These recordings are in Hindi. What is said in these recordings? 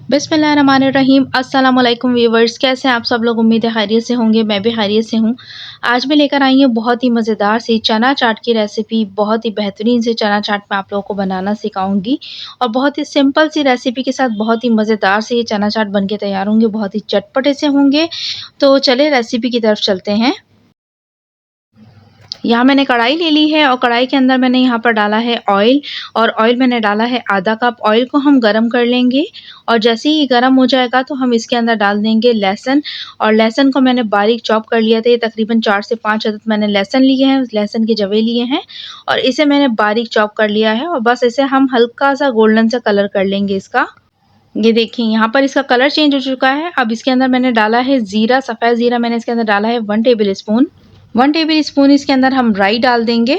बिस्मिल्लाहिर्रहमानिर्रहीम। अस्सलाम वालेकुम व्यूवर्स, कैसे हैं आप सब लोग। उम्मीद है खैरियत से होंगे। मैं भी खैरियत से हूँ। आज मैं लेकर आई हूँ बहुत ही मज़ेदार सी चना चाट की रेसिपी। बहुत ही बेहतरीन से चना चाट मैं आप लोगों को बनाना सिखाऊंगी और बहुत ही सिंपल सी रेसिपी के साथ बहुत ही मज़ेदार से ये चना चाट बन के तैयार होंगे। बहुत ही चटपटे से होंगे। तो चले रेसिपी की तरफ चलते हैं। यहाँ मैंने कढ़ाई ले ली है और कढ़ाई के अंदर मैंने यहाँ पर डाला है ऑयल और ऑयल मैंने डाला है आधा कप। ऑयल को हम गरम कर लेंगे और जैसे ही गरम हो जाएगा तो हम इसके अंदर डाल देंगे लहसुन। और लहसुन को मैंने बारीक चॉप कर लिया था। ये तकरीबन 4 से 5 अदद मैंने लहसुन लिए हैं, लहसुन के जवे लिए हैं और इसे मैंने बारीक चॉप कर लिया है और बस इसे हम हल्का सा गोल्डन सा कलर कर लेंगे इसका। ये देखिए यहाँ पर इसका कलर चेंज हो चुका है। अब इसके अंदर मैंने डाला है ज़ीरा, सफ़ेद ज़ीरा मैंने इसके अंदर डाला है 1 टेबल स्पून। 1 टेबल स्पून इसके अंदर हम राई डाल देंगे।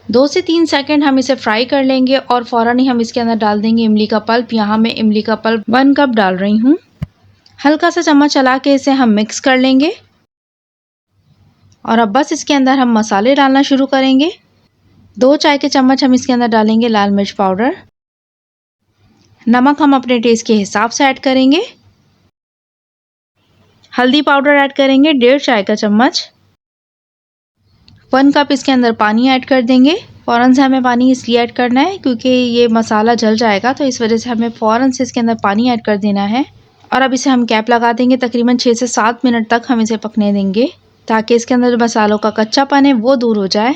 2 से 3 सेकंड हम इसे फ्राई कर लेंगे और फ़ौरन ही हम इसके अंदर डाल देंगे इमली का पल्प। यहाँ मैं इमली का पल्प 1 कप डाल रही हूँ। हल्का सा चम्मच चला के इसे हम मिक्स कर लेंगे और अब बस इसके अंदर हम मसाले डालना शुरू करेंगे। 2 चाय के चम्मच हम इसके अंदर डालेंगे लाल मिर्च पाउडर। नमक हम अपने टेस्ट के हिसाब से ऐड करेंगे। हल्दी पाउडर ऐड करेंगे 1.5 चाय का चम्मच। 1 कप इसके अंदर पानी ऐड कर देंगे। फ़ौरन से हमें पानी इसलिए ऐड करना है क्योंकि ये मसाला जल जाएगा, तो इस वजह से हमें फ़ौरन से इसके अंदर पानी ऐड कर देना है। और अब इसे हम कैप लगा देंगे। तकरीबन 6 से 7 मिनट तक हम इसे पकने देंगे ताकि इसके अंदर जो मसालों का कच्चापन है वो दूर हो जाए।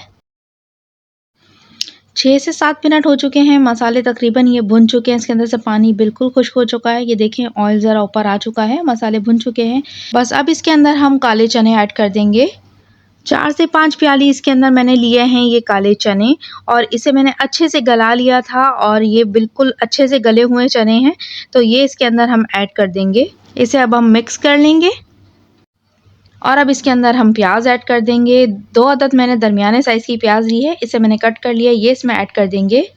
6 से 7 मिनट हो चुके हैं। मसाले तकरीबन ये भुन चुके हैं। इसके अंदर से पानी बिल्कुल खुश्क हो चुका है। ये देखें ऑयल ज़रा ऊपर आ चुका है, मसाले भुन चुके हैं। बस अब इसके अंदर हम काले चने ऐड कर देंगे। 4 से 5 प्याली इसके अंदर मैंने लिए हैं ये काले चने और इसे मैंने अच्छे से गला लिया था और ये बिल्कुल अच्छे से गले हुए चने हैं, तो ये इसके अंदर हम ऐड कर देंगे। इसे अब हम मिक्स कर लेंगे और अब इसके अंदर हम प्याज ऐड कर देंगे। 2 अदद मैंने दरमियाने साइज़ की प्याज ली है, इसे मैंने कट कर लिया, ये इसमें ऐड कर देंगे।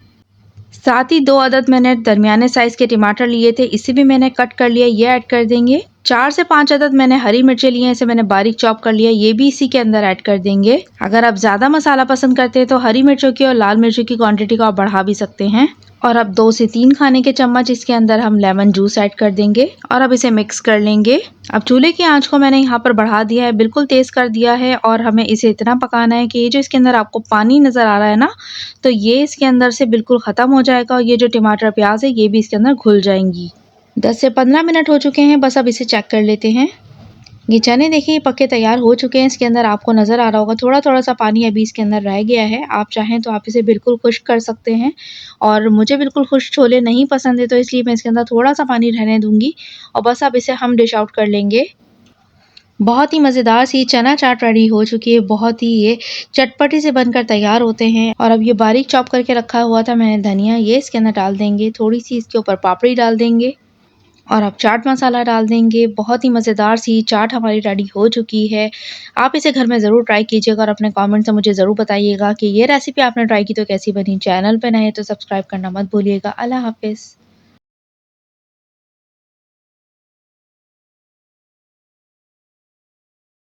साथ ही 2 अदद मैंने दरमियाने साइज़ के टमाटर लिए थे, इसे भी मैंने कट कर लिया, ये ऐड कर देंगे। 4 से 5 अदद मैंने हरी मिर्चें ली हैं, इसे मैंने बारीक चॉप कर लिया, ये भी इसी के अंदर ऐड कर देंगे। अगर आप ज़्यादा मसाला पसंद करते हैं तो हरी मिर्चों की और लाल मिर्चों की क्वांटिटी को आप बढ़ा भी सकते हैं। और अब 2 से 3 खाने के चम्मच इसके अंदर हम लेमन जूस ऐड कर देंगे और अब इसे मिक्स कर लेंगे। अब चूल्हे की आंच को मैंने यहाँ पर बढ़ा दिया है, बिल्कुल तेज़ कर दिया है और हमें इसे इतना पकाना है कि ये जो इसके अंदर आपको पानी नज़र आ रहा है ना, तो ये इसके अंदर से बिल्कुल ख़त्म हो जाएगा और ये जो टमाटर प्याज है ये भी इसके अंदर घुल जाएंगी। 10 से 15 मिनट हो चुके हैं। बस अब इसे चेक कर लेते हैं। ये चने देखिए पक्के तैयार हो चुके हैं। इसके अंदर आपको नज़र आ रहा होगा थोड़ा थोड़ा सा पानी अभी इसके अंदर रह गया है। आप चाहें तो आप इसे बिल्कुल खुश्क कर सकते हैं और मुझे बिल्कुल खुश्क छोले नहीं पसंद है, तो इसलिए मैं इसके अंदर थोड़ा सा पानी रहने दूंगी और बस अब इसे हम डिश आउट कर लेंगे। बहुत ही मज़ेदार सी चना चाट रेडी हो चुकी है। बहुत ही ये चटपटी से बनकर तैयार होते हैं। और अब ये बारीक चॉप करके रखा हुआ था मैंने धनिया, ये इसके अंदर डाल देंगे। थोड़ी सी इसके ऊपर पापड़ी डाल देंगे और अब चाट मसाला डाल देंगे। बहुत ही मज़ेदार सी चाट हमारी रेडी हो चुकी है। आप इसे घर में ज़रूर ट्राई कीजिएगा और अपने कमेंट से मुझे ज़रूर बताइएगा कि ये रेसिपी आपने ट्राई की तो कैसी बनी। चैनल पे नए तो सब्सक्राइब करना मत भूलिएगा। अल्लाह हाफ़िज़।